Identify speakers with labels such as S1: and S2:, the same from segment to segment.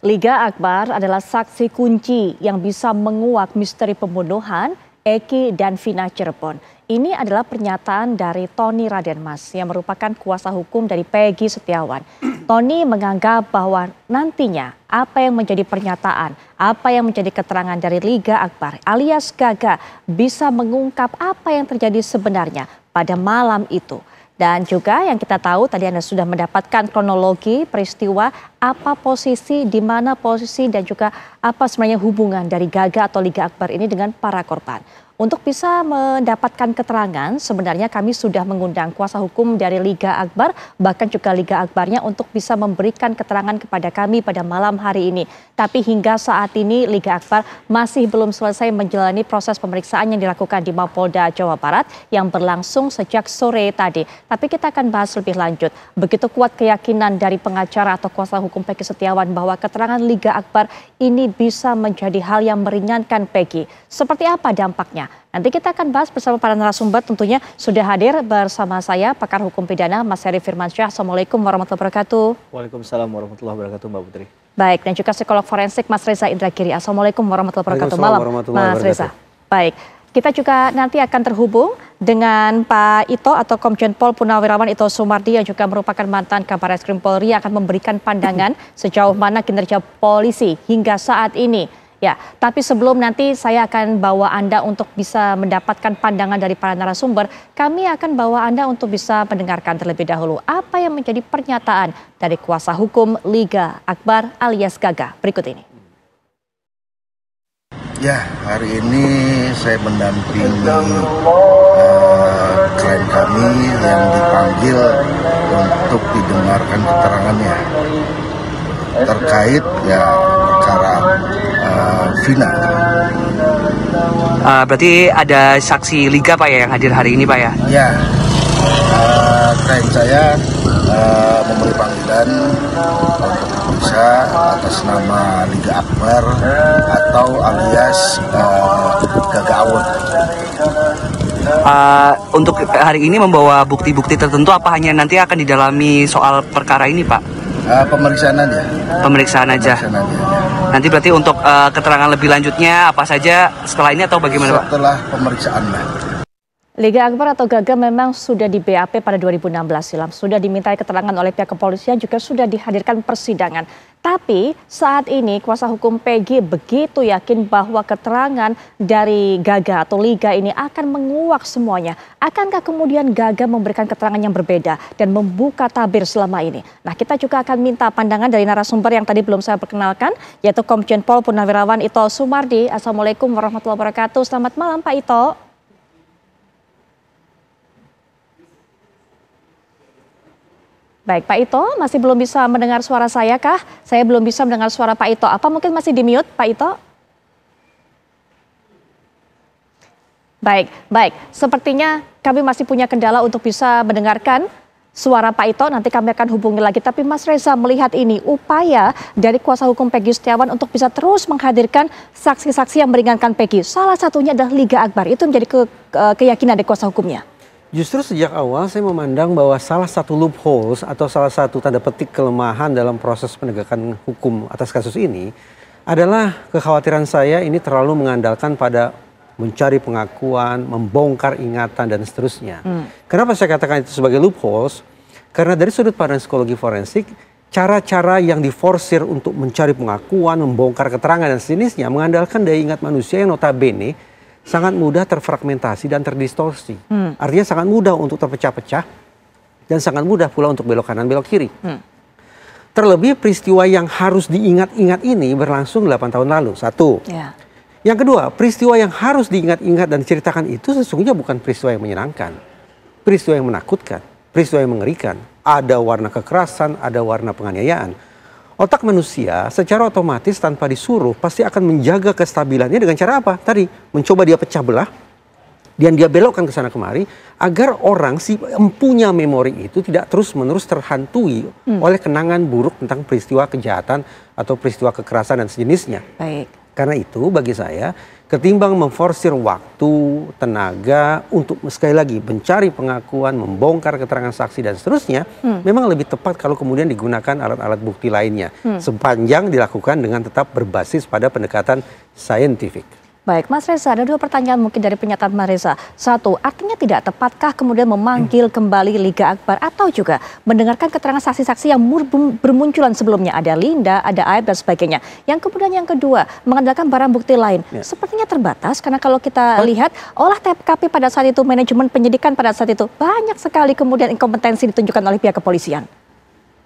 S1: Liga Akbar adalah saksi kunci yang bisa menguak misteri pembunuhan Eki dan Vina Cirebon. Ini adalah pernyataan dari Tony Radenmas yang merupakan kuasa hukum dari Peggy Setiawan. Tony menganggap bahwa nantinya apa yang menjadi pernyataan, apa yang menjadi keterangan dari Liga Akbar alias Gaga bisa mengungkap apa yang terjadi sebenarnya pada malam itu. Dan juga yang kita tahu tadi Anda sudah mendapatkan kronologi peristiwa apa posisi, di mana posisi dan juga apa sebenarnya hubungan dari Gaga atau Liga Akbar ini dengan para korban. Untuk bisa mendapatkan keterangan sebenarnya kami sudah mengundang kuasa hukum dari Liga Akbar bahkan juga Liga Akbarnya untuk bisa memberikan keterangan kepada kami pada malam hari ini. Tapi hingga saat ini Liga Akbar masih belum selesai menjalani proses pemeriksaan yang dilakukan di Mapolda Jawa Barat yang berlangsung sejak sore tadi. Tapi kita akan bahas lebih lanjut. Begitu kuat keyakinan dari pengacara atau kuasa hukum Peggy Setiawan bahwa keterangan Liga Akbar ini bisa menjadi hal yang meringankan Peggy. Seperti apa dampaknya? Nanti kita akan bahas bersama para narasumber, tentunya sudah hadir bersama saya pakar hukum pidana Mas Heri Firmansyah. Assalamualaikum warahmatullahi wabarakatuh.
S2: Waalaikumsalam warahmatullahi wabarakatuh Mbak Putri.
S1: Baik, dan juga psikolog forensik Mas Reza Indragiri. Assalamualaikum warahmatullahi wabarakatuh. Malam Mas Reza. Baik, kita juga nanti akan terhubung dengan Pak Ito atau Komjen Pol Purnawirawan Ito Sumardi yang juga merupakan mantan Kabarreskrim Polri yang akan memberikan pandangan sejauh mana kinerja polisi hingga saat ini. Ya, tapi sebelum nanti saya akan bawa Anda untuk bisa mendapatkan pandangan dari para narasumber, kami akan bawa Anda untuk bisa mendengarkan terlebih dahulu apa yang menjadi pernyataan dari kuasa hukum Liga Akbar alias Gaga berikut ini.
S3: Ya, hari ini saya mendampingi klien kami yang dipanggil untuk didengarkan keterangannya terkait perkara Vina.
S2: Berarti ada saksi Liga Pak ya yang hadir hari ini Pak ya?
S3: Ya, klien saya memberi panggilan untuk diperiksa atas nama Liga Akbar atau alias Gaga Awon.
S2: Untuk hari ini membawa bukti-bukti tertentu apa hanya nanti akan didalami soal perkara ini Pak?
S3: Pemeriksaan aja.
S2: Pemeriksaan aja. Nanti berarti untuk keterangan lebih lanjutnya apa saja setelah ini atau bagaimana Pak?
S3: Setelah pemeriksaan.
S1: Liga Akbar atau Gaga memang sudah di BAP pada 2016 silam. Sudah dimintai keterangan oleh pihak kepolisian, juga sudah dihadirkan persidangan. Tapi saat ini kuasa hukum Peggy begitu yakin bahwa keterangan dari Gaga atau Liga ini akan menguak semuanya. Akankah kemudian Gaga memberikan keterangan yang berbeda dan membuka tabir selama ini? Nah, kita juga akan minta pandangan dari narasumber yang tadi belum saya perkenalkan, yaitu Komjen Pol Purnawirawan Ito Sumardi. Assalamualaikum warahmatullahi wabarakatuh. Selamat malam Pak Ito. Baik, Pak Ito masih belum bisa mendengar suara saya kah? Saya belum bisa mendengar suara Pak Ito. Apa mungkin masih di-mute, Pak Ito? Baik. Sepertinya kami masih punya kendala untuk bisa mendengarkan suara Pak Ito. Nanti kami akan hubungi lagi. Tapi Mas Reza melihat ini upaya dari kuasa hukum Peggy Setiawan untuk bisa terus menghadirkan saksi-saksi yang meringankan Peggy. Salah satunya adalah Liga Akbar. Itu menjadi keyakinan dari kuasa hukumnya.
S4: Justru sejak awal saya memandang bahwa salah satu loopholes atau salah satu tanda petik kelemahan dalam proses penegakan hukum atas kasus ini adalah kekhawatiran saya ini terlalu mengandalkan pada mencari pengakuan, membongkar ingatan dan seterusnya. Kenapa saya katakan itu sebagai loopholes? Karena dari sudut pandang psikologi forensik, cara-cara yang diforsir untuk mencari pengakuan, membongkar keterangan dan sejenisnya mengandalkan daya ingat manusia yang notabene sangat mudah terfragmentasi dan terdistorsi. Artinya sangat mudah untuk terpecah-pecah dan sangat mudah pula untuk belok kanan belok kiri. Terlebih peristiwa yang harus diingat-ingat ini berlangsung 8 tahun lalu. Satu. Yang kedua, peristiwa yang harus diingat-ingat dan diceritakan itu sesungguhnya bukan peristiwa yang menyenangkan. Peristiwa yang menakutkan, peristiwa yang mengerikan. Ada warna kekerasan, ada warna penganiayaan. Otak manusia secara otomatis tanpa disuruh pasti akan menjaga kestabilannya dengan cara apa? Tadi mencoba dia pecah belah dan dia belokkan ke sana kemari agar orang si empunya memori itu tidak terus-menerus terhantui oleh kenangan buruk tentang peristiwa kejahatan atau peristiwa kekerasan dan sejenisnya.
S1: Baik.
S4: Karena itu bagi saya ketimbang memforsir waktu, tenaga untuk sekali lagi mencari pengakuan, membongkar keterangan saksi dan seterusnya, memang lebih tepat kalau kemudian digunakan alat-alat bukti lainnya. Sepanjang dilakukan dengan tetap berbasis pada pendekatan saintifik.
S1: Baik, Mas Reza, ada 2 pertanyaan mungkin dari pernyataan Mas Reza. 1, artinya tidak tepatkah kemudian memanggil kembali Liga Akbar atau juga mendengarkan keterangan saksi-saksi yang bermunculan sebelumnya? Ada Linda, ada Aib dan sebagainya. Yang kemudian yang kedua, mengandalkan barang bukti lain. Sepertinya terbatas karena kalau kita lihat olah TKP pada saat itu, manajemen penyidikan pada saat itu, banyak sekali kemudian inkompetensi ditunjukkan oleh pihak kepolisian.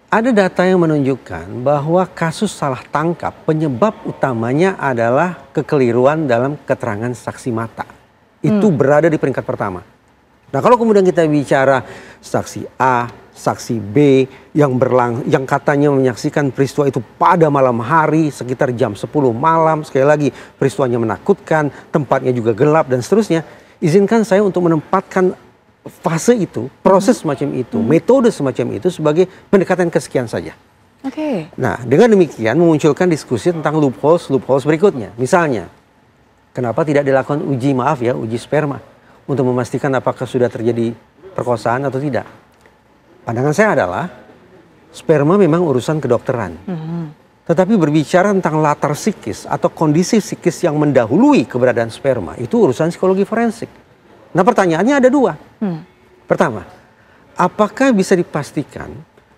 S4: Ada data yang menunjukkan bahwa kasus salah tangkap penyebab utamanya adalah kekeliruan dalam keterangan saksi mata. Itu berada di peringkat pertama. Nah, kalau kemudian kita bicara saksi A, saksi B yang katanya menyaksikan peristiwa itu pada malam hari sekitar jam 10 malam, sekali lagi peristiwanya menakutkan, tempatnya juga gelap dan seterusnya. Izinkan saya untuk menempatkan fase itu, proses semacam itu, metode semacam itu sebagai pendekatan kesekian saja.
S1: Oke.
S4: Nah, dengan demikian memunculkan diskusi tentang loopholes berikutnya. Misalnya, kenapa tidak dilakukan uji sperma untuk memastikan apakah sudah terjadi perkosaan atau tidak? Pandangan saya adalah sperma memang urusan kedokteran. Tetapi berbicara tentang latar psikis atau kondisi psikis yang mendahului keberadaan sperma, itu urusan psikologi forensik. Nah, pertanyaannya ada 2. Pertama, apakah bisa dipastikan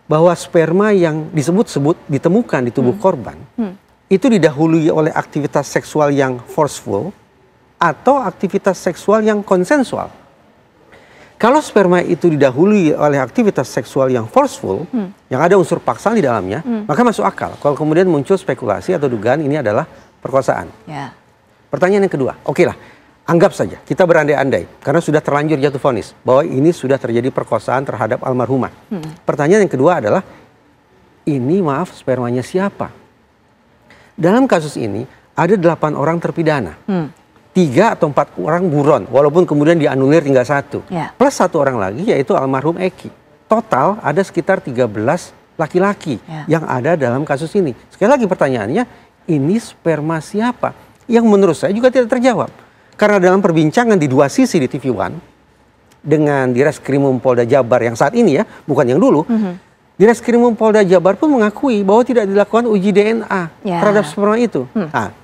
S4: bahwa sperma yang ditemukan di tubuh korban itu didahului oleh aktivitas seksual yang forceful atau aktivitas seksual yang konsensual? Kalau sperma itu didahului oleh aktivitas seksual yang forceful, yang ada unsur paksaan di dalamnya, maka masuk akal kalau kemudian muncul spekulasi atau dugaan ini adalah perkosaan. Pertanyaan yang kedua, oke lah, anggap saja kita berandai-andai karena sudah terlanjur jatuh vonis bahwa ini sudah terjadi perkosaan terhadap almarhumah. Pertanyaan yang kedua adalah, ini spermanya siapa? Dalam kasus ini ada 8 orang terpidana. 3 atau 4 orang buron, walaupun kemudian dianulir tinggal 1. Plus 1 orang lagi yaitu almarhum Eki. Total ada sekitar 13 laki-laki yang ada dalam kasus ini. Sekali lagi pertanyaannya, ini sperma siapa? Yang menurut saya juga tidak terjawab. Karena dalam perbincangan di 2 sisi di TV One dengan Direskrimum Polda Jabar yang saat ini bukan yang dulu, Direskrimum Polda Jabar pun mengakui bahwa tidak dilakukan uji DNA terhadap sperma itu. Nah,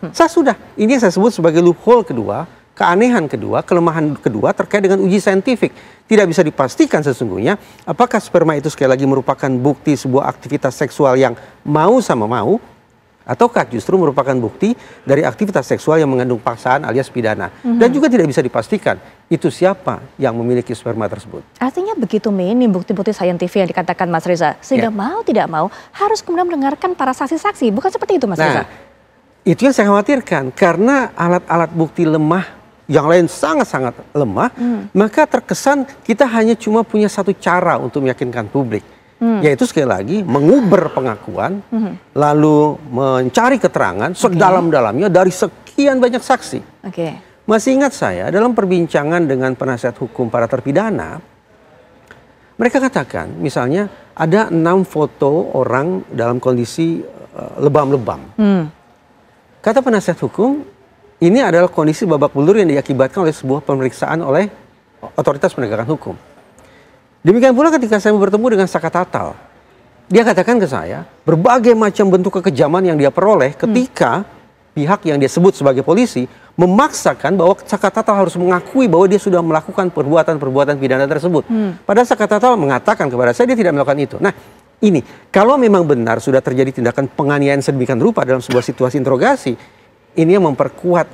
S4: ini yang saya sebut sebagai loophole kedua, keanehan kedua, kelemahan kedua terkait dengan uji saintifik. Tidak bisa dipastikan sesungguhnya apakah sperma itu sekali lagi merupakan bukti sebuah aktivitas seksual yang mau sama mau, ataukah justru merupakan bukti dari aktivitas seksual yang mengandung paksaan alias pidana. Dan juga tidak bisa dipastikan itu siapa yang memiliki sperma tersebut.
S1: Artinya begitu minim bukti-bukti saintifik yang dikatakan Mas Reza, sehingga mau tidak mau harus kemudian mendengarkan para saksi-saksi. Bukan seperti itu Mas Reza?
S4: Itu yang saya khawatirkan. Karena alat-alat bukti lemah, yang lain sangat-sangat lemah, maka terkesan kita hanya cuma punya satu cara untuk meyakinkan publik. Yaitu sekali lagi menguber pengakuan, lalu mencari keterangan sedalam-dalamnya dari sekian banyak saksi. Masih ingat saya dalam perbincangan dengan penasihat hukum para terpidana, mereka katakan misalnya ada 6 foto orang dalam kondisi lebam-lebam. Kata penasihat hukum, ini adalah kondisi babak belur yang diakibatkan oleh sebuah pemeriksaan oleh otoritas penegakan hukum. Demikian pula ketika saya bertemu dengan Saka Tatal, dia katakan ke saya berbagai macam bentuk kekejaman yang dia peroleh ketika pihak yang dia sebut sebagai polisi memaksakan bahwa Saka Tatal harus mengakui bahwa dia sudah melakukan perbuatan-perbuatan pidana tersebut. Padahal Saka Tatal mengatakan kepada saya dia tidak melakukan itu. Nah, ini kalau memang benar sudah terjadi tindakan penganiayaan sedemikian rupa dalam sebuah situasi interogasi, ini yang memperkuat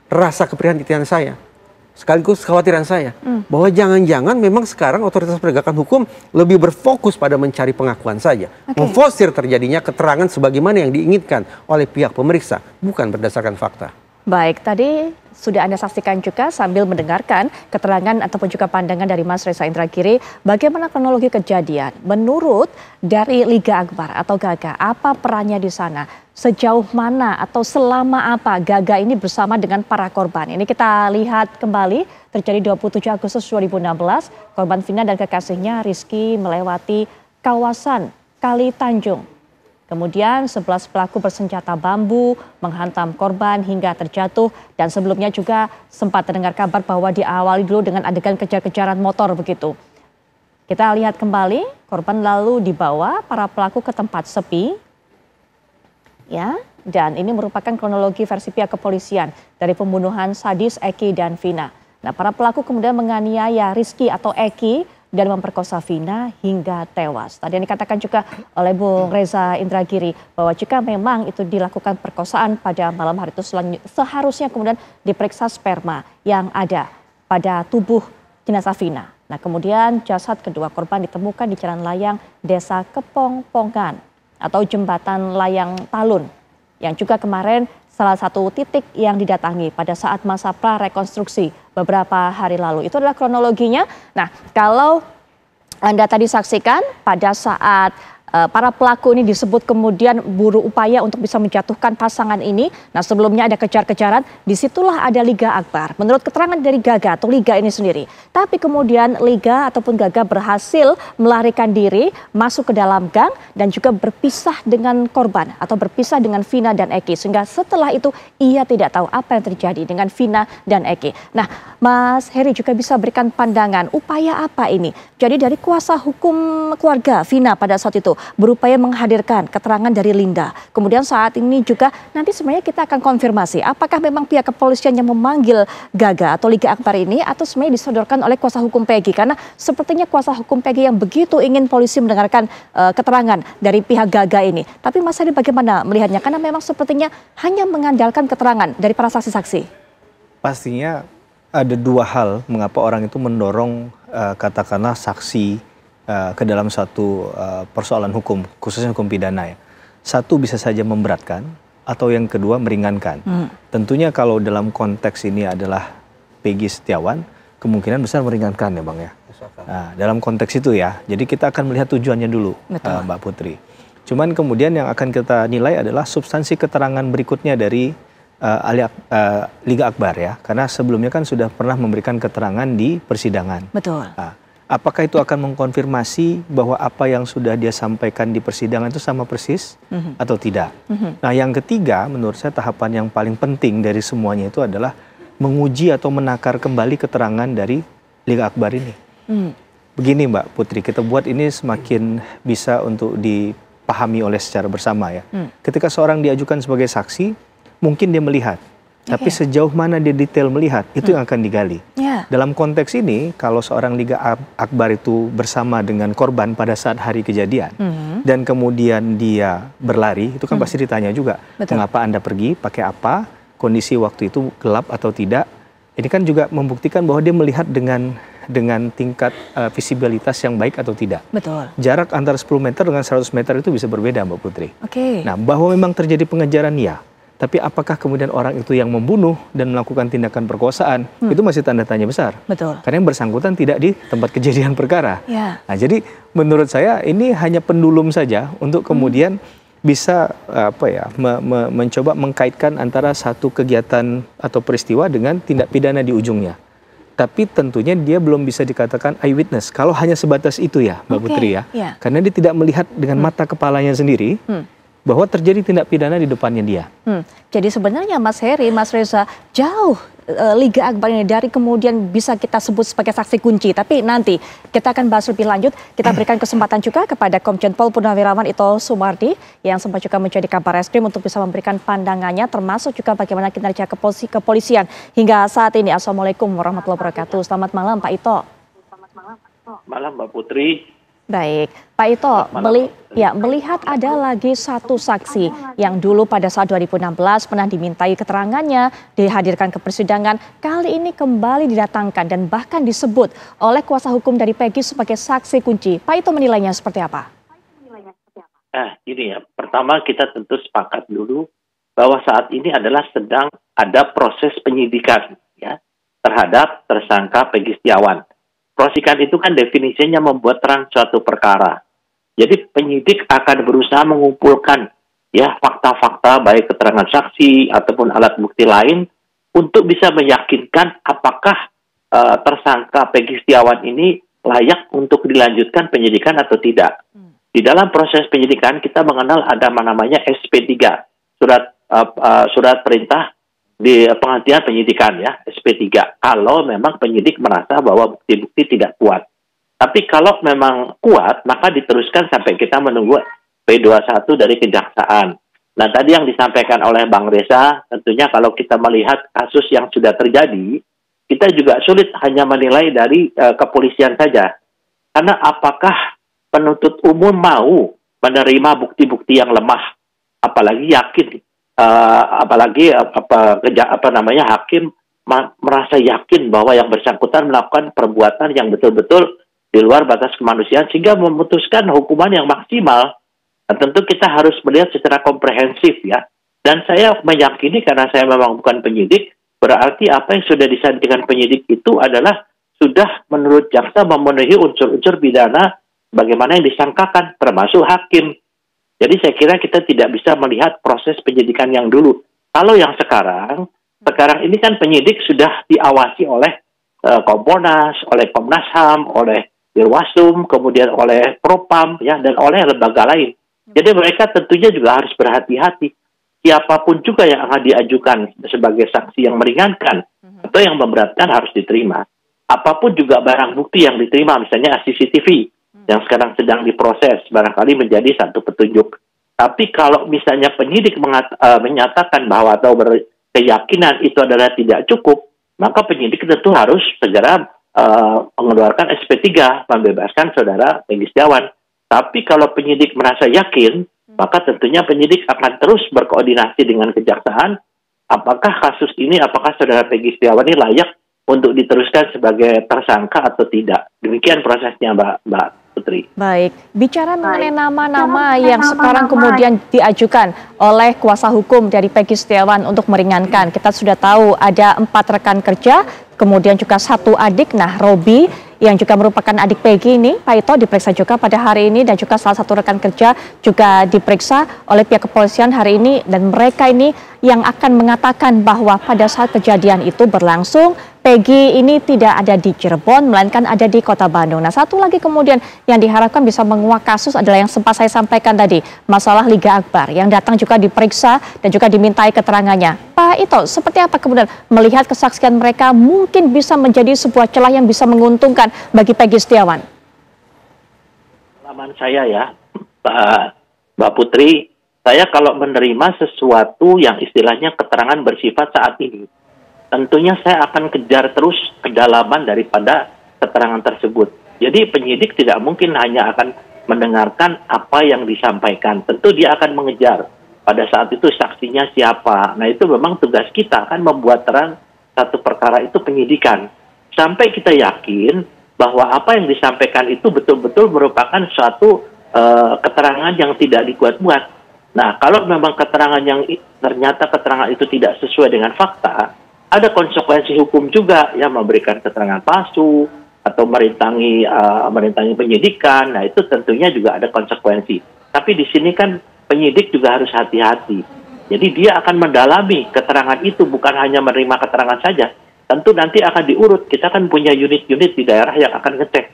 S4: rasa keprihatinan saya. Sekaligus kekhawatiran saya bahwa jangan-jangan memang sekarang otoritas penegakan hukum lebih berfokus pada mencari pengakuan saja, memforsir terjadinya keterangan sebagaimana yang diinginkan oleh pihak pemeriksa, bukan berdasarkan fakta.
S1: Baik, tadi sudah Anda saksikan juga sambil mendengarkan keterangan ataupun juga pandangan dari Mas Reza Indragiri bagaimana kronologi kejadian. Menurut dari Liga Akbar atau Gaga, apa perannya di sana? Sejauh mana atau selama apa Gaga ini bersama dengan para korban? Ini kita lihat kembali terjadi 27 Agustus 2016, korban Vina dan kekasihnya Rizky melewati kawasan Kali Tanjung Kemudian 11 pelaku bersenjata bambu menghantam korban hingga terjatuh, dan sebelumnya juga sempat terdengar kabar bahwa diawali dulu dengan adegan kejar-kejaran motor begitu. Kita lihat kembali, korban lalu dibawa para pelaku ke tempat sepi. Ya, dan ini merupakan kronologi versi pihak kepolisian dari pembunuhan sadis Eki dan Vina. Nah, para pelaku kemudian menganiaya Rizky atau Eki dan memperkosa Vina hingga tewas. Tadi yang dikatakan juga oleh Bung Reza Indragiri bahwa jika memang itu dilakukan perkosaan pada malam hari itu seharusnya kemudian diperiksa sperma yang ada pada tubuh jenazah Vina. Nah, kemudian jasad kedua korban ditemukan di Jalan Layang Desa Kepongpongan atau Jembatan Layang Talun, yang juga kemarin salah satu titik yang didatangi pada saat masa prarekonstruksi beberapa hari lalu. Itu adalah kronologinya. Nah, kalau Anda tadi saksikan pada saat para pelaku ini disebut kemudian berupaya untuk bisa menjatuhkan pasangan ini. Nah, sebelumnya ada kejar-kejaran, disitulah ada Liga Akbar. Menurut keterangan dari Gaga atau Liga ini sendiri. Tapi kemudian Liga ataupun Gaga berhasil melarikan diri, masuk ke dalam gang dan juga berpisah dengan korban atau berpisah dengan Vina dan Eki. Sehingga setelah itu ia tidak tahu apa yang terjadi dengan Vina dan Eki. Nah, Mas Heri juga bisa berikan pandangan upaya apa ini? Jadi dari kuasa hukum keluarga Vina pada saat itu berupaya menghadirkan keterangan dari Linda. Kemudian saat ini juga nanti sebenarnya kita akan konfirmasi apakah memang pihak kepolisian yang memanggil Gaga atau Liga Akbar ini atau sebenarnya disodorkan oleh kuasa hukum Peggy. Karena sepertinya kuasa hukum Peggy yang begitu ingin polisi mendengarkan keterangan dari pihak Gaga ini. Tapi Mas Heri bagaimana melihatnya? Karena memang sepertinya hanya mengandalkan keterangan dari para saksi-saksi.
S5: Pastinya ada dua hal mengapa orang itu mendorong katakanlah saksi ke dalam satu persoalan hukum, khususnya hukum pidana ya. Satu bisa saja memberatkan atau yang kedua meringankan. Tentunya kalau dalam konteks ini adalah Peggy Setiawan, kemungkinan besar meringankan ya Bang ya. Nah, dalam konteks itu ya, jadi kita akan melihat tujuannya dulu Mbak Putri. Cuman kemudian yang akan kita nilai adalah substansi keterangan berikutnya dari Liga Akbar ya. Karena sebelumnya kan sudah pernah memberikan keterangan di persidangan.
S1: Betul.
S5: Nah, apakah itu akan mengkonfirmasi bahwa apa yang sudah dia sampaikan di persidangan itu sama persis atau tidak? Nah, yang ketiga menurut saya tahapan yang paling penting dari semuanya itu adalah menguji atau menakar kembali keterangan dari Liga Akbar ini. Begini Mbak Putri, kita buat ini semakin bisa untuk dipahami oleh secara bersama ya. Ketika seorang diajukan sebagai saksi, mungkin dia melihat. Tapi sejauh mana dia detail melihat, itu yang akan digali. Dalam konteks ini, kalau seorang Liga Akbar itu bersama dengan korban pada saat hari kejadian, dan kemudian dia berlari, itu kan pasti ditanya juga, mengapa Anda pergi, pakai apa, kondisi waktu itu gelap atau tidak. Ini kan juga membuktikan bahwa dia melihat dengan tingkat visibilitas yang baik atau tidak.
S1: Betul.
S5: Jarak antara 10 meter dengan 100 meter itu bisa berbeda Mbak Putri. Nah, bahwa memang terjadi pengejaran ya. Tapi apakah kemudian orang itu yang membunuh dan melakukan tindakan perkosaan, itu masih tanda tanya besar.
S1: Betul.
S5: Karena yang bersangkutan tidak di tempat kejadian perkara. Nah, jadi menurut saya ini hanya pendulum saja untuk kemudian bisa mencoba mengkaitkan antara satu kegiatan atau peristiwa dengan tindak pidana di ujungnya. Tapi tentunya dia belum bisa dikatakan eyewitness. Kalau hanya sebatas itu ya Mbak Putri ya. Karena dia tidak melihat dengan mata kepalanya sendiri. Bahwa terjadi tindak pidana di depannya dia.
S1: Jadi sebenarnya Mas Heri, Mas Reza, jauh Liga Akbar ini dari kemudian bisa kita sebut sebagai saksi kunci. Tapi nanti kita akan bahas lebih lanjut. Kita berikan kesempatan juga kepada Komjen Pol Purnawirawan Ito Sumardi yang sempat juga menjadi Kabar Reskrim untuk bisa memberikan pandangannya, termasuk juga bagaimana kinerja kepolisian hingga saat ini. Assalamualaikum warahmatullahi wabarakatuh. Selamat malam Pak Ito.
S6: Selamat malam Mbak Putri.
S1: Baik, Pak Ito, melihat ada lagi satu saksi yang dulu pada saat 2016 pernah dimintai keterangannya, dihadirkan ke persidangan, kali ini kembali didatangkan dan bahkan disebut oleh kuasa hukum dari Peggy sebagai saksi kunci. Pak Ito menilainya seperti apa?
S6: Gini ya, pertama kita tentu sepakat dulu bahwa saat ini adalah sedang ada proses penyidikan ya terhadap tersangka Peggy Setiawan. Prosikan itu kan definisinya membuat terang suatu perkara. Jadi penyidik akan berusaha mengumpulkan ya fakta-fakta baik keterangan saksi ataupun alat bukti lain untuk bisa meyakinkan apakah tersangka Peggy Setiawan ini layak untuk dilanjutkan penyidikan atau tidak. di dalam proses penyidikan kita mengenal ada namanya SP3, surat perintah di penghentian penyidikan ya, SP3. Kalau memang penyidik merasa bahwa bukti-bukti tidak kuat. Tapi kalau memang kuat, maka diteruskan sampai kita menunggu P21 dari kejaksaan. Nah, tadi yang disampaikan oleh Bang Reza, tentunya kalau kita melihat kasus yang sudah terjadi, kita juga sulit hanya menilai dari kepolisian saja. Karena apakah penuntut umum mau menerima bukti-bukti yang lemah, apalagi yakin, hakim merasa yakin bahwa yang bersangkutan melakukan perbuatan yang betul-betul di luar batas kemanusiaan sehingga memutuskan hukuman yang maksimal. Nah, tentu kita harus melihat secara komprehensif ya. Dan saya meyakini karena saya memang bukan penyidik, berarti apa yang sudah disampaikan penyidik itu adalah sudah menurut jaksa memenuhi unsur-unsur pidana bagaimana yang disangkakan, termasuk hakim. Jadi saya kira kita tidak bisa melihat proses penyidikan yang dulu. Kalau yang sekarang ini kan penyidik sudah diawasi oleh Kompolnas, oleh Komnas HAM, oleh Irwasum, kemudian oleh Propam, ya, dan oleh lembaga lain. Jadi mereka tentunya juga harus berhati-hati. Siapapun juga yang akan diajukan sebagai saksi yang meringankan atau yang memberatkan harus diterima. Apapun juga barang bukti yang diterima, misalnya CCTV, yang sekarang sedang diproses, barangkali menjadi satu petunjuk. Tapi kalau misalnya penyidik menyatakan bahwa atau berkeyakinan itu adalah tidak cukup, maka penyidik tentu harus segera mengeluarkan SP3, membebaskan saudara Peggy Setiawan. Tapi kalau penyidik merasa yakin, maka tentunya penyidik akan terus berkoordinasi dengan kejaksaan, apakah kasus ini, apakah saudara Peggy Setiawan ini layak untuk diteruskan sebagai tersangka atau tidak. Demikian prosesnya, Mbak Putri.
S1: Baik, bicara mengenai nama-nama yang sekarang kemudian diajukan oleh kuasa hukum dari Peggy Setiawan untuk meringankan. Kita sudah tahu ada 4 rekan kerja, kemudian juga 1 adik. Nah, Robi yang juga merupakan adik Peggy ini, Pak Ito, diperiksa juga pada hari ini, dan juga salah 1 rekan kerja juga diperiksa oleh pihak kepolisian hari ini, dan mereka ini yang akan mengatakan bahwa pada saat kejadian itu berlangsung, Peggy ini tidak ada di Cirebon, melainkan ada di Kota Bandung. Nah, satu lagi kemudian yang diharapkan bisa menguak kasus adalah yang sempat saya sampaikan tadi, masalah Liga Akbar, yang datang juga diperiksa dan juga dimintai keterangannya. Pak Ito, seperti apa kemudian melihat kesaksian mereka mungkin bisa menjadi sebuah celah yang bisa menguntungkan bagi Peggy Setiawan?
S6: Pengalaman saya ya, Mbak Putri, saya kalau menerima sesuatu yang istilahnya keterangan bersifat saat ini, tentunya saya akan kejar terus kedalaman daripada keterangan tersebut. Jadi penyidik tidak mungkin hanya akan mendengarkan apa yang disampaikan. Tentu dia akan mengejar pada saat itu saksinya siapa. Nah, itu memang tugas kita kan, membuat terang satu perkara itu penyidikan. Sampai kita yakin bahwa apa yang disampaikan itu betul-betul merupakan suatu keterangan yang tidak dibuat-buat. Nah, kalau memang keterangan yang ternyata keterangan itu tidak sesuai dengan fakta, ada konsekuensi hukum juga, ya, memberikan keterangan palsu atau merintangi penyidikan. Nah, itu tentunya juga ada konsekuensi. Tapi di sini kan penyidik juga harus hati-hati. Jadi dia akan mendalami keterangan itu, bukan hanya menerima keterangan saja. Tentu nanti akan diurut. Kita kan punya unit-unit di daerah yang akan ngecek.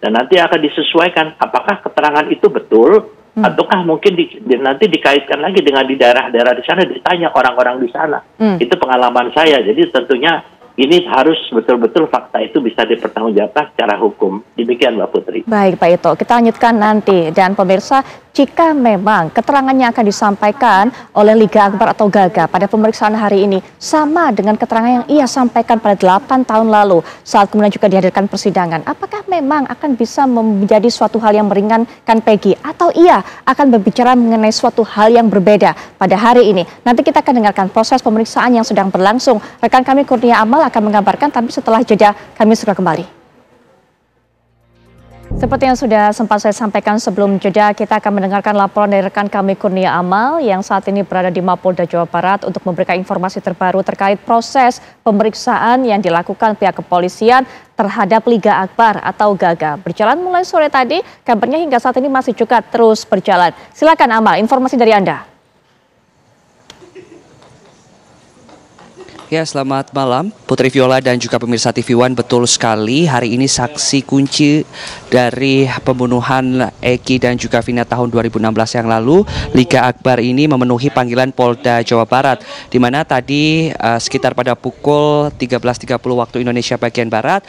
S6: Dan nanti akan disesuaikan apakah keterangan itu betul, ataukah mungkin nanti dikaitkan lagi dengan di daerah-daerah di sana, ditanya orang-orang di sana. Itu pengalaman saya. Jadi tentunya ini harus betul-betul fakta itu bisa dipertanggungjawabkan secara hukum. Demikian, Mbak Putri.
S1: Baik, Pak Ito, kita lanjutkan nanti. Dan pemirsa, jika memang keterangannya akan disampaikan oleh Liga Akbar atau Gaga pada pemeriksaan hari ini sama dengan keterangan yang ia sampaikan pada 8 tahun lalu saat kemudian juga dihadirkan persidangan, apakah memang akan bisa menjadi suatu hal yang meringankan Peggy, atau ia akan berbicara mengenai suatu hal yang berbeda pada hari ini? Nanti kita akan dengarkan proses pemeriksaan yang sedang berlangsung. Rekan kami Kurnia Amal akan mengabarkan, tapi setelah jeda kami segera kembali. Seperti yang sudah sempat saya sampaikan sebelum jeda, kita akan mendengarkan laporan dari rekan kami Kurnia Amal yang saat ini berada di Mapolda Jawa Barat untuk memberikan informasi terbaru terkait proses pemeriksaan yang dilakukan pihak kepolisian terhadap Liga Akbar atau Gaga. Berjalan mulai sore tadi, kabarnya hingga saat ini masih juga terus berjalan. Silakan Amal, informasi dari Anda.
S2: Ya, selamat malam Putri Viola dan juga pemirsa TV One. Betul sekali, hari ini saksi kunci dari pembunuhan Eki dan juga Vina tahun 2016 yang lalu, Liga Akbar ini memenuhi panggilan Polda Jawa Barat, di mana tadi sekitar pada pukul 13.30 waktu Indonesia bagian Barat,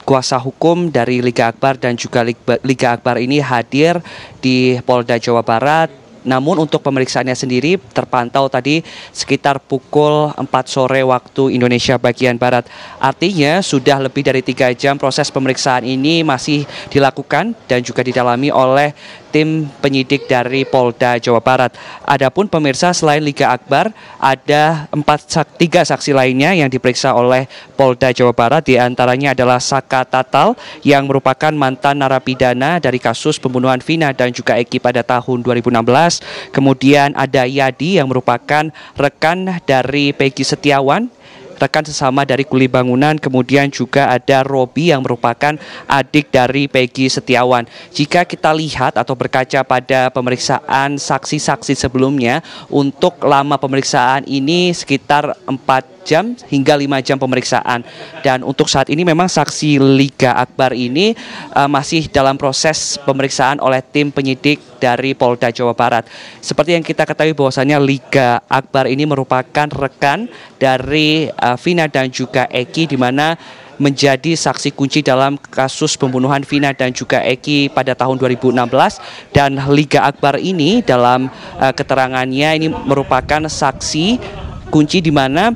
S2: kuasa hukum dari Liga Akbar dan juga Liga Akbar ini hadir di Polda Jawa Barat. Namun untuk pemeriksaannya sendiri terpantau tadi sekitar pukul 4 sore waktu Indonesia bagian Barat. Artinya sudah lebih dari 3 jam proses pemeriksaan ini masih dilakukan dan juga didalami oleh tim penyidik dari Polda Jawa Barat. Adapun pemirsa, selain Liga Akbar, ada 3 saksi lainnya yang diperiksa oleh Polda Jawa Barat. Di antaranya adalah Saka Tatal yang merupakan mantan narapidana dari kasus pembunuhan Vina dan juga Eki pada tahun 2016. Kemudian ada Yadi yang merupakan rekan dari Peggy Setiawan, rekan sesama dari kuli bangunan. Kemudian juga ada Robi yang merupakan adik dari Peggy Setiawan. Jika kita lihat atau berkaca pada pemeriksaan saksi-saksi sebelumnya, untuk lama pemeriksaan ini sekitar 4 jam hingga 5 jam pemeriksaan. Dan untuk saat ini memang saksi Liga Akbar ini masih dalam proses pemeriksaan oleh tim penyidik dari Polda Jawa Barat. Seperti yang kita ketahui bahwasannya Liga Akbar ini merupakan rekan dari Vina dan juga Eki, di mana menjadi saksi kunci dalam kasus pembunuhan Vina dan juga Eki pada tahun 2016. Dan Liga Akbar ini dalam keterangannya ini merupakan saksi kunci, di mana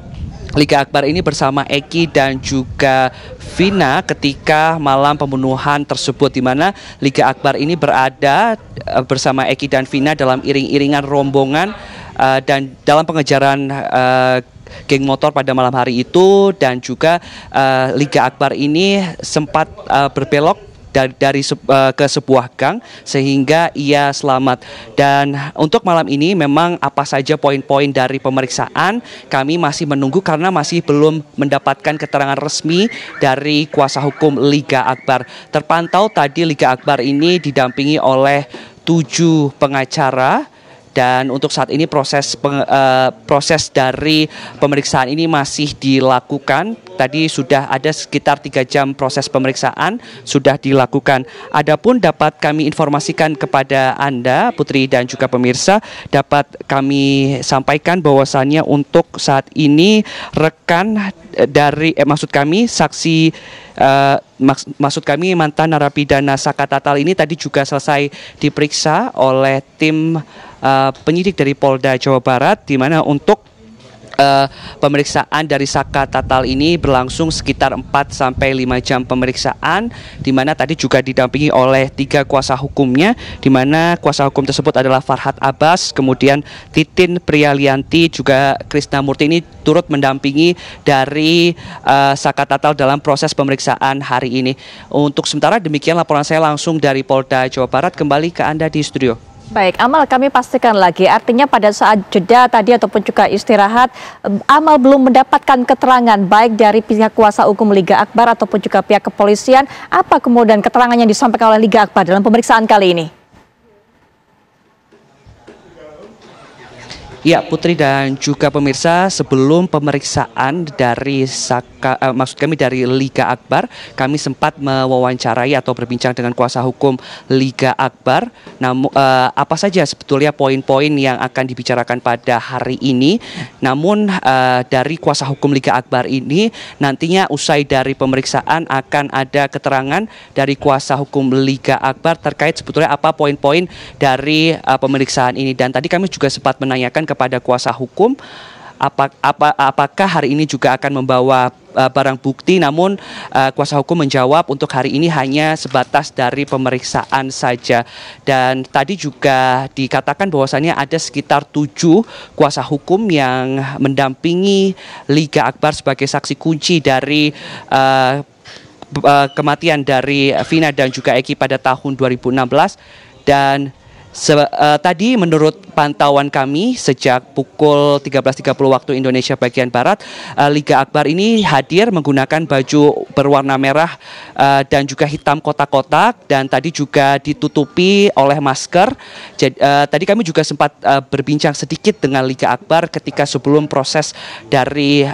S2: Liga Akbar ini bersama Eki dan juga Vina ketika malam pembunuhan tersebut, di mana Liga Akbar ini berada bersama Eki dan Vina dalam iring-iringan rombongan dan dalam pengejaran geng motor pada malam hari itu. Dan juga Liga Akbar ini sempat berbelok ke sebuah gang sehingga ia selamat. Dan untuk malam ini memang apa saja poin-poin dari pemeriksaan kami masih menunggu, karena masih belum mendapatkan keterangan resmi dari kuasa hukum Liga Akbar. Terpantau tadi Liga Akbar ini didampingi oleh 7 pengacara. Dan untuk saat ini proses dari pemeriksaan ini masih dilakukan. Tadi sudah ada sekitar 3 jam proses pemeriksaan sudah dilakukan. Adapun dapat kami informasikan kepada Anda, Putri dan juga pemirsa, dapat kami sampaikan bahwasannya untuk saat ini rekan dari maksud kami mantan narapidana Saka Tatal ini tadi juga selesai diperiksa oleh tim penyidik dari Polda Jawa Barat, di mana untuk pemeriksaan dari Saka Tatal ini berlangsung sekitar 4-5 jam pemeriksaan, di mana tadi juga didampingi oleh 3 kuasa hukumnya, di mana kuasa hukum tersebut adalah Farhad Abbas, kemudian Titin Prialianti, juga Krisna Murti ini turut mendampingi dari Saka Tatal dalam proses pemeriksaan hari ini. Untuk sementara demikian laporan saya langsung dari Polda Jawa Barat. Kembali ke Anda di studio.
S1: Baik, Amal, kami pastikan lagi, artinya pada saat jeda tadi ataupun juga istirahat, Amal belum mendapatkan keterangan baik dari pihak kuasa hukum Liga Akbar ataupun juga pihak kepolisian. Apa kemudian keterangan yang disampaikan oleh Liga Akbar dalam pemeriksaan kali ini?
S2: Ya, Putri dan juga pemirsa, sebelum pemeriksaan dari dari Liga Akbar, kami sempat mewawancarai atau berbincang dengan kuasa hukum Liga Akbar. Namun apa saja sebetulnya poin-poin yang akan dibicarakan pada hari ini? Namun dari kuasa hukum Liga Akbar ini nantinya usai dari pemeriksaan akan ada keterangan dari kuasa hukum Liga Akbar terkait sebetulnya apa poin-poin dari pemeriksaan ini. Dan tadi kami juga sempat menanyakan kepada kuasa hukum apakah hari ini juga akan membawa barang bukti. Namun kuasa hukum menjawab untuk hari ini hanya sebatas dari pemeriksaan saja. Dan tadi juga dikatakan bahwasannya ada sekitar 7 kuasa hukum yang mendampingi Liga Akbar sebagai saksi kunci dari kematian dari Vina dan juga Eki pada tahun 2016. Dan Tadi menurut pantauan kami sejak pukul 13.30 waktu Indonesia bagian Barat, Liga Akbar ini hadir menggunakan baju berwarna merah dan juga hitam kotak-kotak, dan tadi juga ditutupi oleh masker. Tadi kami juga sempat berbincang sedikit dengan Liga Akbar ketika sebelum proses dari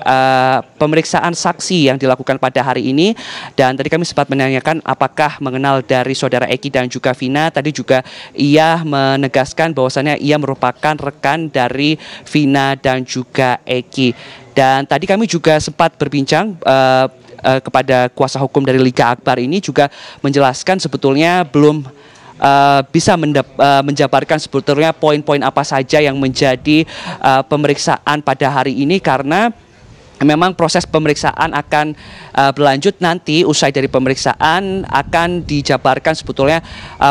S2: pemeriksaan saksi yang dilakukan pada hari ini, dan tadi kami sempat menanyakan apakah mengenal dari saudara Eki dan juga Vina. Tadi juga ia menegaskan bahwasannya ia merupakan rekan dari Vina dan juga Eki. Dan tadi kami juga sempat berbincang kepada kuasa hukum dari Liga Akbar ini, juga menjelaskan sebetulnya belum bisa menjabarkan sebetulnya poin-poin apa saja yang menjadi pemeriksaan pada hari ini, karena memang proses pemeriksaan akan berlanjut nanti. Usai dari pemeriksaan akan dijabarkan sebetulnya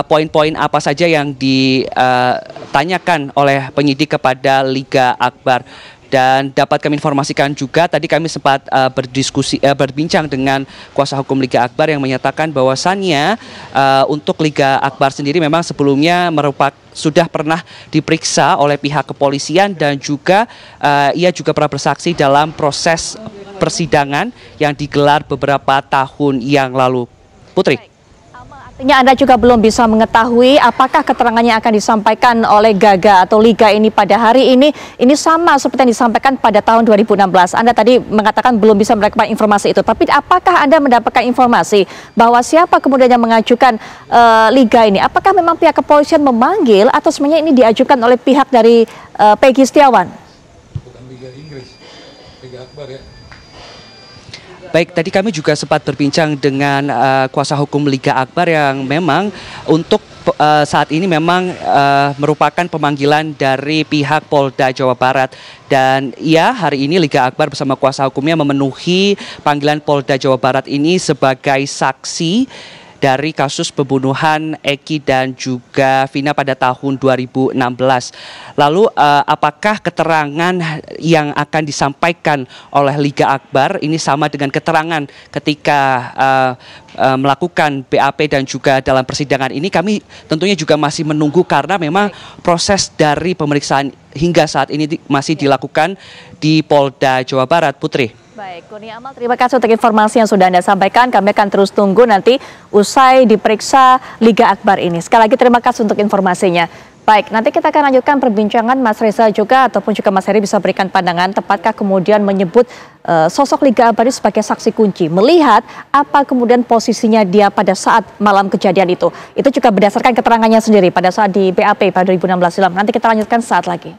S2: poin-poin apa saja yang ditanyakan oleh penyidik kepada Liga Akbar. Dan dapat kami informasikan juga, tadi kami sempat berbincang dengan kuasa hukum Liga Akbar yang menyatakan bahwasannya untuk Liga Akbar sendiri memang sebelumnya sudah pernah diperiksa oleh pihak kepolisian, dan juga ia juga pernah bersaksi dalam proses persidangan yang digelar beberapa tahun yang lalu. Putri.
S1: Artinya Anda juga belum bisa mengetahui apakah keterangannya akan disampaikan oleh Gaga atau Liga ini pada hari ini sama seperti yang disampaikan pada tahun 2016. Anda tadi mengatakan belum bisa mendapatkan informasi itu, tapi apakah Anda mendapatkan informasi bahwa siapa kemudian yang mengajukan Liga ini? Apakah memang pihak kepolisian memanggil atau sebenarnya ini diajukan oleh pihak dari Peggy Setiawan?
S7: Bukan Liga Inggris, Liga Akbar ya.
S2: Baik, tadi kami juga sempat berbincang dengan kuasa hukum Liga Akbar yang memang untuk saat ini memang merupakan pemanggilan dari pihak Polda Jawa Barat. Dan hari ini Liga Akbar bersama kuasa hukumnya memenuhi panggilan Polda Jawa Barat ini sebagai saksi dari kasus pembunuhan Eki dan juga Vina pada tahun 2016. Lalu apakah keterangan yang akan disampaikan oleh Liga Akbar ini sama dengan keterangan ketika melakukan BAP dan juga dalam persidangan ini? Kami tentunya juga masih menunggu, karena memang proses dari pemeriksaan hingga saat ini masih dilakukan di Polda Jawa Barat. Putri.
S1: Baik, Kurnia Amal, terima kasih untuk informasi yang sudah Anda sampaikan. Kami akan terus tunggu nanti usai diperiksa Liga Akbar ini. Sekali lagi terima kasih untuk informasinya. Baik, nanti kita akan lanjutkan perbincangan Mas Reza juga, ataupun juga Mas Heri bisa berikan pandangan, tepatkah kemudian menyebut sosok Liga Akbar ini sebagai saksi kunci, melihat apa kemudian posisinya dia pada saat malam kejadian itu. Itu juga berdasarkan keterangannya sendiri pada saat di BAP pada 2016 silam. Nanti kita lanjutkan saat lagi.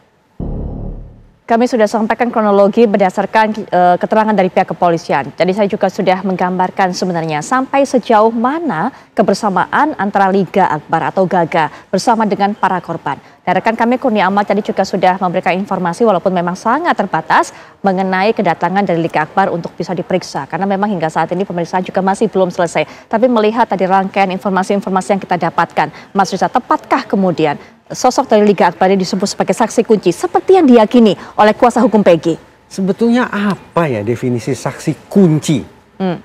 S1: Kami sudah sampaikan kronologi berdasarkan keterangan dari pihak kepolisian. Jadi saya juga sudah menggambarkan sebenarnya sampai sejauh mana kebersamaan antara Liga Akbar atau Gaga bersama dengan para korban. Dan rekan kami Kurnia Amal tadi juga sudah memberikan informasi walaupun memang sangat terbatas mengenai kedatangan dari Liga Akbar untuk bisa diperiksa. Karena memang hingga saat ini pemeriksaan juga masih belum selesai. Tapi melihat tadi rangkaian informasi-informasi yang kita dapatkan, Mas Riza, tepatkah kemudian sosok dari Liga Akbar ini disebut sebagai saksi kunci seperti yang diyakini oleh kuasa hukum Peggy?
S4: Sebetulnya apa ya definisi saksi kunci?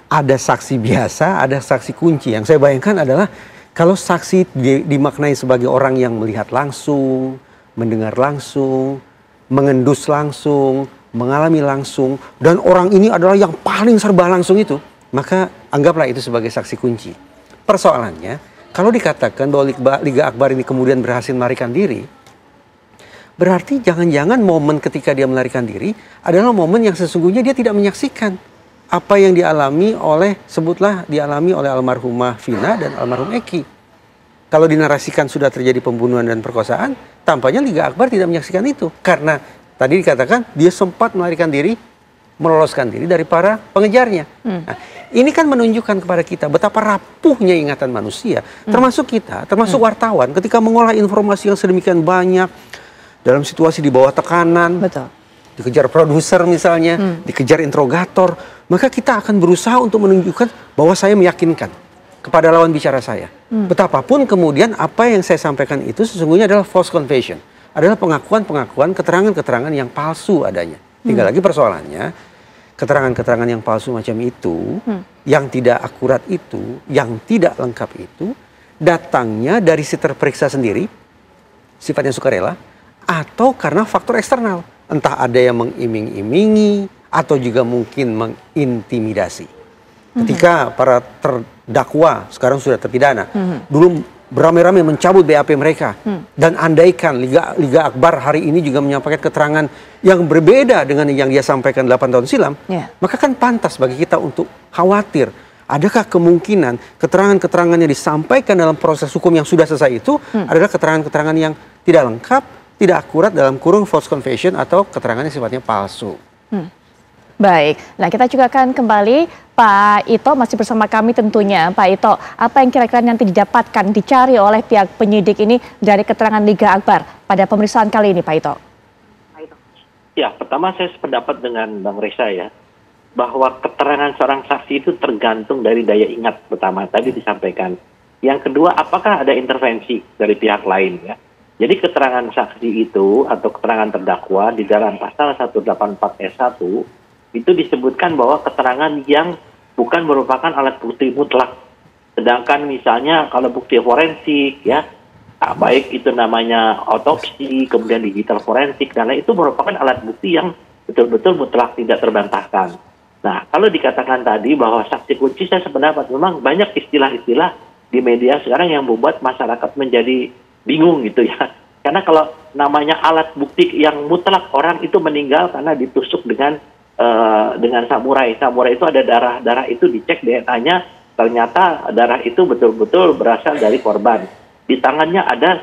S4: Ada saksi biasa, ada saksi kunci. Yang saya bayangkan adalah kalau saksi dimaknai sebagai orang yang melihat langsung, mendengar langsung, mengendus langsung, mengalami langsung, dan orang ini adalah yang paling serba langsung itu, maka anggaplah itu sebagai saksi kunci. Persoalannya, kalau dikatakan bahwa Liga Akbar ini kemudian berhasil melarikan diri, berarti jangan-jangan momen ketika dia melarikan diri adalah momen yang sesungguhnya dia tidak menyaksikan apa yang dialami oleh almarhumah Vina dan almarhum Eki. Kalau dinarasikan sudah terjadi pembunuhan dan perkosaan, tampaknya Liga Akbar tidak menyaksikan itu. Karena tadi dikatakan dia sempat melarikan diri, meloloskan diri dari para pengejarnya. Nah, ini kan menunjukkan kepada kita betapa rapuhnya ingatan manusia, termasuk kita, termasuk wartawan, ketika mengolah informasi yang sedemikian banyak dalam situasi di bawah tekanan, dikejar produser misalnya, dikejar interrogator, maka kita akan berusaha untuk menunjukkan bahwa saya meyakinkan kepada lawan bicara saya. Betapapun kemudian apa yang saya sampaikan itu sesungguhnya adalah false confession, adalah pengakuan-pengakuan, keterangan-keterangan yang palsu adanya. Tinggal lagi persoalannya, keterangan-keterangan yang palsu macam itu, yang tidak akurat itu, yang tidak lengkap itu, datangnya dari si terperiksa sendiri, sifatnya sukarela atau karena faktor eksternal. Entah ada yang mengiming-imingi atau juga mungkin mengintimidasi. Ketika para terdakwa sekarang sudah terpidana, dulu beramai-ramai mencabut BAP mereka. Dan andaikan Liga Akbar hari ini juga menyampaikan keterangan yang berbeda dengan yang dia sampaikan 8 tahun silam, maka kan pantas bagi kita untuk khawatir. Adakah kemungkinan keterangan-keterangan yang disampaikan dalam proses hukum yang sudah selesai itu adalah keterangan-keterangan yang tidak lengkap, tidak akurat dalam kurung false confession atau keterangan yang sifatnya palsu.
S1: Baik, nah kita juga akan kembali, Pak Ito masih bersama kami tentunya. Pak Ito, apa yang kira-kira nanti didapatkan, dicari oleh pihak penyidik ini dari keterangan Liga Akbar pada pemeriksaan kali ini, Pak Ito?
S6: Ya, pertama saya sependapat dengan Bang Reza ya, bahwa keterangan seorang saksi itu tergantung dari daya ingat pertama tadi disampaikan. Yang kedua, apakah ada intervensi dari pihak lain ya. Jadi keterangan saksi itu atau keterangan terdakwa di dalam pasal 184S1 itu disebutkan bahwa keterangan yang bukan merupakan alat bukti mutlak. Sedangkan misalnya kalau bukti forensik ya, baik itu namanya otopsi, kemudian digital forensik, dan lain itu merupakan alat bukti yang betul-betul mutlak tidak terbantahkan. Nah, kalau dikatakan tadi bahwa saksi kunci, saya sependapat memang banyak istilah-istilah di media sekarang yang membuat masyarakat menjadi bingung gitu ya. Karena kalau namanya alat bukti yang mutlak, orang itu meninggal karena ditusuk dengan samurai. Samurai itu ada darah itu dicek DNA-nya, ternyata darah itu betul-betul berasal dari korban. Di tangannya ada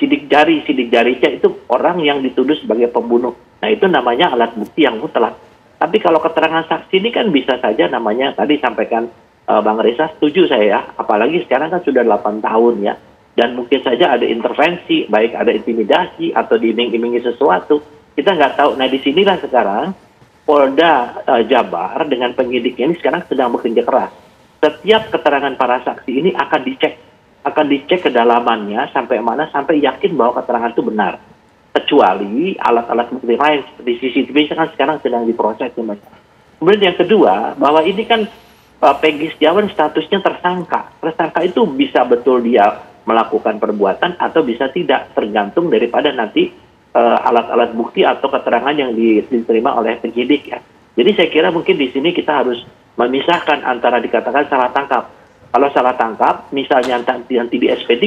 S6: sidik jarinya itu orang yang dituduh sebagai pembunuh. Nah, itu namanya alat bukti yang mutlak. Tapi kalau keterangan saksi ini kan bisa saja namanya, tadi sampaikan Bang Reza, setuju saya ya, apalagi sekarang kan sudah 8 tahun ya, dan mungkin saja ada intervensi, baik ada intimidasi atau diiming-imingi sesuatu, kita nggak tahu. Nah, disinilah sekarang Polda Jabar dengan penyidiknya ini sekarang sedang bekerja keras. Setiap keterangan para saksi ini akan dicek kedalamannya sampai mana, sampai yakin bahwa keterangan itu benar. Kecuali alat-alat bukti lain seperti CCTV kan sekarang sedang diproses. Kemudian yang kedua, bahwa ini kan Peggy Setiawan statusnya tersangka. Tersangka itu bisa betul dia melakukan perbuatan atau bisa tidak, tergantung daripada nanti alat-alat bukti atau keterangan yang diterima oleh penyidik ya. Jadi saya kira mungkin di sini kita harus memisahkan antara dikatakan salah tangkap. Kalau salah tangkap, misalnya nanti di SP3,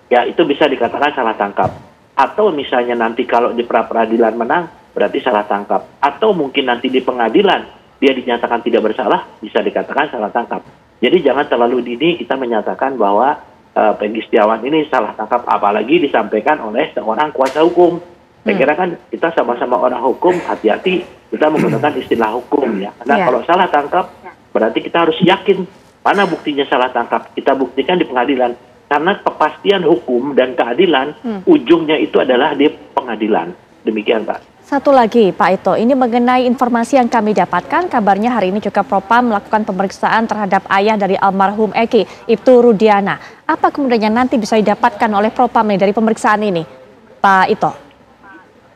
S6: ya itu bisa dikatakan salah tangkap. Atau misalnya nanti kalau di pra-peradilan menang, berarti salah tangkap. Atau mungkin nanti di pengadilan, dia dinyatakan tidak bersalah, bisa dikatakan salah tangkap. Jadi jangan terlalu dini kita menyatakan bahwa Peggy Setiawan ini salah tangkap, apalagi disampaikan oleh seorang kuasa hukum. Saya kira kan kita sama-sama orang hukum, hati-hati kita menggunakan istilah hukum ya. Karena kalau salah tangkap, berarti kita harus yakin mana buktinya salah tangkap. Kita buktikan di pengadilan. Karena kepastian hukum dan keadilan, ujungnya itu adalah di pengadilan. Demikian, Pak.
S1: Satu lagi, Pak Ito, ini mengenai informasi yang kami dapatkan, kabarnya hari ini juga Propam melakukan pemeriksaan terhadap ayah dari almarhum Eki, Ibtu Rudiana. Apa kemudian yang nanti bisa didapatkan oleh Propam dari pemeriksaan ini, Pak Ito?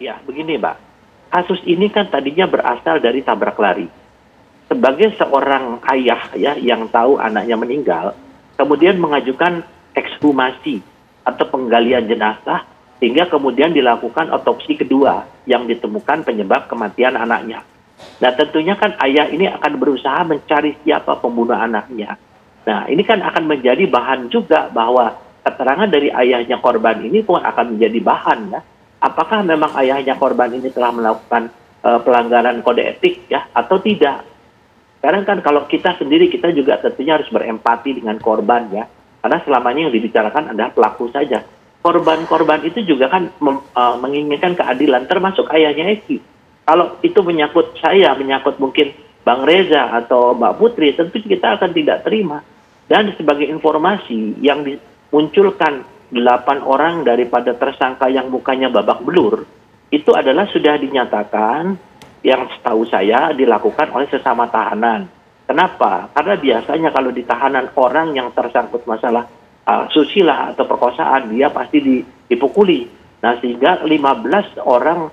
S6: Ya, begini, Mbak. Kasus ini kan tadinya berasal dari tabrak lari. Sebagai seorang ayah ya yang tahu anaknya meninggal, kemudian mengajukan ekshumasi atau penggalian jenazah, sehingga kemudian dilakukan otopsi kedua yang ditemukan penyebab kematian anaknya. Nah, tentunya kan ayah ini akan berusaha mencari siapa pembunuh anaknya. Nah, ini kan akan menjadi bahan juga bahwa keterangan dari ayahnya korban ini pun akan menjadi bahan ya. Apakah memang ayahnya korban ini telah melakukan pelanggaran kode etik ya atau tidak? Sekarang kan kalau kita sendiri, kita juga tentunya harus berempati dengan korban ya. Karena selamanya yang dibicarakan adalah pelaku saja. Korban-korban itu juga kan menginginkan keadilan, termasuk ayahnya Eki. Kalau itu menyangkut saya, menyangkut mungkin Bang Reza atau Mbak Putri, tentu kita akan tidak terima. Dan sebagai informasi yang dimunculkan 8 orang daripada tersangka yang mukanya babak belur, itu adalah sudah dinyatakan yang setahu saya dilakukan oleh sesama tahanan. Kenapa? Karena biasanya kalau di tahanan orang yang tersangkut masalah susila atau perkosaan, dia pasti dipukuli. Nah, sehingga 15 orang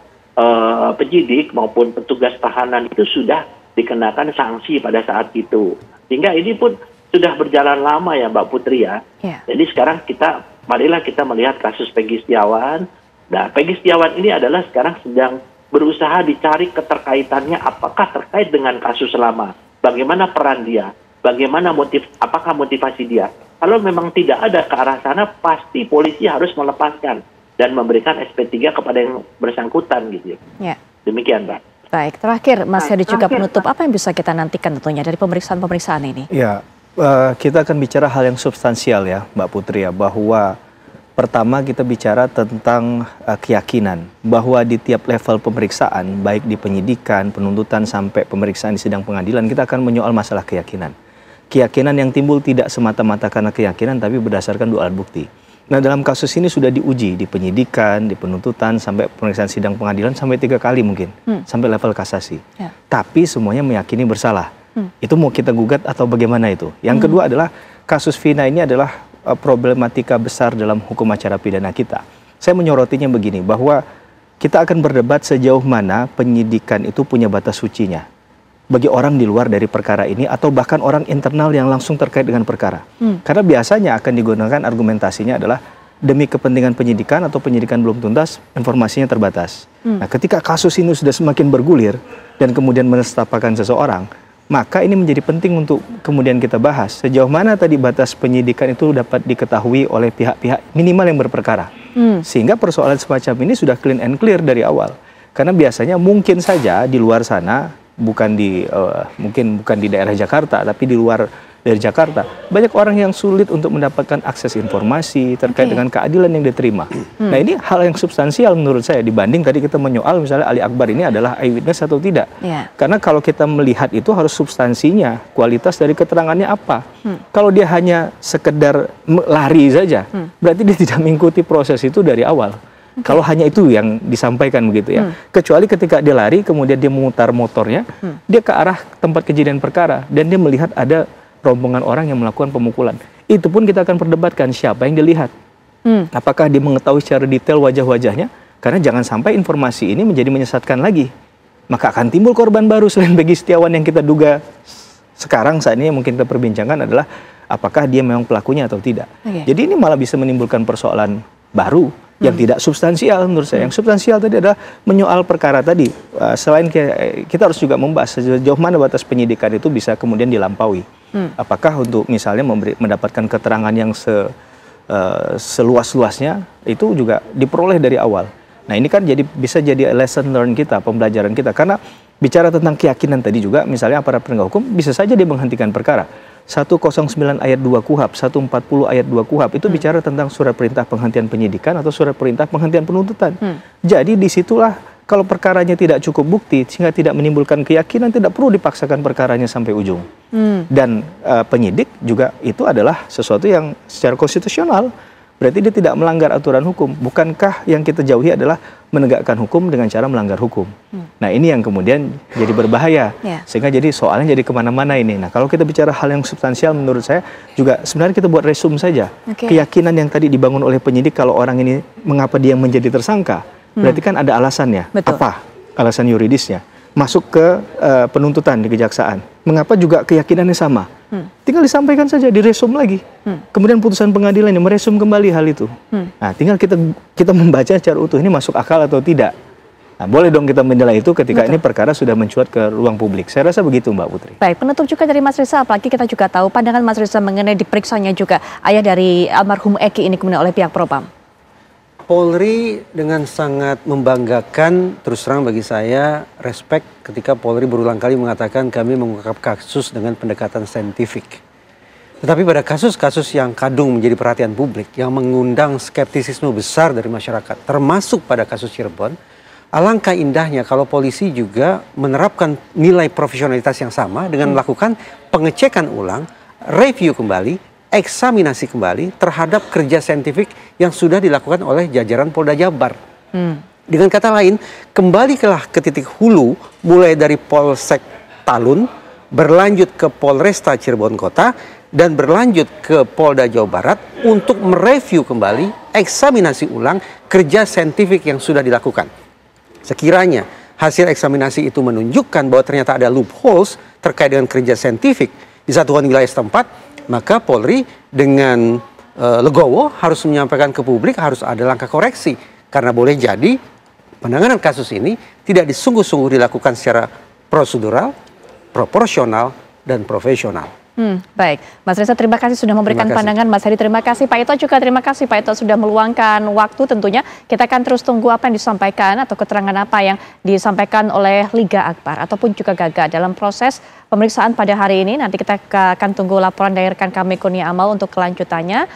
S6: penyidik maupun petugas tahanan itu sudah dikenakan sanksi pada saat itu. Sehingga ini pun sudah berjalan lama ya Mbak Putri ya. Jadi sekarang kita marilah kita melihat kasus Peggy Setiawan. Nah, Peggy Setiawan ini adalah sekarang sedang berusaha dicari keterkaitannya, apakah terkait dengan kasus lama, bagaimana peran dia, bagaimana apakah motivasi dia. Kalau memang tidak ada ke arah sana, pasti polisi harus melepaskan dan memberikan SP3 kepada yang bersangkutan gitu. Ya. Demikian, Mbak.
S1: Baik, terakhir Mas Heri juga penutup, apa yang bisa kita nantikan tentunya dari pemeriksaan ini?
S5: Ya, kita akan bicara hal yang substansial ya Mbak Putri ya, bahwa pertama kita bicara tentang keyakinan bahwa di tiap level pemeriksaan, baik di penyidikan, penuntutan sampai pemeriksaan di sidang pengadilan, kita akan menyoal masalah keyakinan. Keyakinan yang timbul tidak semata-mata karena keyakinan, tapi berdasarkan dua alat bukti. Nah, dalam kasus ini sudah diuji di penyidikan, di penuntutan, sampai pemeriksaan sidang pengadilan, sampai 3 kali mungkin, sampai level kasasi. Ya. Tapi semuanya meyakini bersalah. Itu mau kita gugat atau bagaimana itu? Yang kedua adalah kasus Vina ini adalah problematika besar dalam hukum acara pidana kita. Saya menyorotinya begini, bahwa kita akan berdebat sejauh mana penyidikan itu punya batas sucinya bagi orang di luar dari perkara ini, atau bahkan orang internal yang langsung terkait dengan perkara. Karena biasanya akan digunakan argumentasinya adalah demi kepentingan penyidikan atau penyidikan belum tuntas, informasinya terbatas. Nah, ketika kasus ini sudah semakin bergulir dan kemudian menestapakan seseorang, maka ini menjadi penting untuk kemudian kita bahas sejauh mana tadi batas penyidikan itu dapat diketahui oleh pihak-pihak minimal yang berperkara. Sehingga persoalan semacam ini sudah clean and clear dari awal. Karena biasanya mungkin saja di luar sana, mungkin bukan di daerah Jakarta, tapi di luar dari Jakarta, banyak orang yang sulit untuk mendapatkan akses informasi terkait dengan keadilan yang diterima. Nah, ini hal yang substansial menurut saya dibanding tadi kita menyoal misalnya Ali Akbar ini adalah eyewitness atau tidak. Karena kalau kita melihat itu harus substansinya, kualitas dari keterangannya apa. Kalau dia hanya sekedar lari saja, berarti dia tidak mengikuti proses itu dari awal. Kalau hanya itu yang disampaikan begitu ya. Kecuali ketika dia lari, kemudian dia memutar motornya, dia ke arah tempat kejadian perkara, dan dia melihat ada rombongan orang yang melakukan pemukulan. Itu pun kita akan perdebatkan siapa yang dilihat. Apakah dia mengetahui secara detail wajah-wajahnya? Karena jangan sampai informasi ini menjadi menyesatkan lagi. Maka akan timbul korban baru selain Peggy Setiawan yang kita duga sekarang saat ini yang mungkin kita perbincangkan adalah apakah dia memang pelakunya atau tidak. Jadi ini malah bisa menimbulkan persoalan baru yang tidak substansial menurut saya. Yang substansial tadi adalah menyoal perkara tadi. Selain kita harus juga membahas sejauh mana batas penyidikan itu bisa kemudian dilampaui. Apakah untuk misalnya mendapatkan keterangan yang seluas-luasnya itu juga diperoleh dari awal. Nah, ini kan bisa jadi lesson learn kita, pembelajaran kita. Karena bicara tentang keyakinan tadi juga, misalnya aparat penegak hukum bisa saja dia menghentikan perkara. 109 ayat 2 KUHP, 140 ayat 2 KUHP itu bicara tentang surat perintah penghentian penyidikan atau surat perintah penghentian penuntutan. Jadi disitulah kalau perkaranya tidak cukup bukti sehingga tidak menimbulkan keyakinan, tidak perlu dipaksakan perkaranya sampai ujung. Dan penyidik juga itu adalah sesuatu yang secara konstitusional, berarti dia tidak melanggar aturan hukum. Bukankah yang kita jauhi adalah menegakkan hukum dengan cara melanggar hukum? Nah, ini yang kemudian jadi berbahaya. Sehingga jadi soalnya jadi kemana-mana ini. Nah, kalau kita bicara hal yang substansial menurut saya juga sebenarnya kita buat resum saja. Keyakinan yang tadi dibangun oleh penyidik kalau orang ini mengapa dia menjadi tersangka, berarti kan ada alasannya. Apa alasan yuridisnya? Masuk ke penuntutan di kejaksaan. Mengapa juga keyakinannya sama? Tinggal disampaikan saja, diresum lagi. Kemudian putusan pengadilan yang meresum kembali hal itu. Nah, tinggal kita membaca secara utuh ini masuk akal atau tidak. Nah, boleh dong kita menilai itu ketika ini perkara sudah mencuat ke ruang publik. Saya rasa begitu, Mbak Putri.
S1: Baik, penutup juga dari Mas Riza, apalagi kita juga tahu pandangan Mas Riza mengenai diperiksanya juga ayah dari almarhum Eki ini kemudian oleh pihak Propam.
S4: Polri dengan sangat membanggakan, terus terang bagi saya, respect ketika Polri berulang kali mengatakan kami mengungkap kasus dengan pendekatan saintifik. Tetapi pada kasus-kasus yang kadung menjadi perhatian publik, yang mengundang skeptisisme besar dari masyarakat, termasuk pada kasus Cirebon, alangkah indahnya kalau polisi juga menerapkan nilai profesionalitas yang sama dengan melakukan pengecekan ulang, review kembali, eksaminasi kembali terhadap kerja saintifik yang sudah dilakukan oleh jajaran Polda Jabar. Dengan kata lain, kembalilah ke titik hulu, mulai dari Polsek Talun, berlanjut ke Polresta Cirebon Kota, dan berlanjut ke Polda Jawa Barat untuk mereview kembali, eksaminasi ulang kerja saintifik yang sudah dilakukan. Sekiranya hasil eksaminasi itu menunjukkan bahwa ternyata ada loopholes terkait dengan kerja saintifik di satuan wilayah setempat, maka Polri dengan legowo, harus menyampaikan ke publik, harus ada langkah koreksi. Karena boleh jadi penanganan kasus ini tidak disungguh-sungguh dilakukan secara prosedural, proporsional, dan profesional.
S1: Baik, Mas Reza terima kasih sudah memberikan pandangan. Mas Hadi terima kasih, Pak Ito juga terima kasih. Pak Ito sudah meluangkan waktu tentunya. Kita akan terus tunggu apa yang disampaikan atau keterangan apa yang disampaikan oleh Liga Akbar ataupun juga Gaga dalam proses pemeriksaan pada hari ini. Nanti kita akan tunggu laporan dari rekan kami Kurnia Amal untuk kelanjutannya.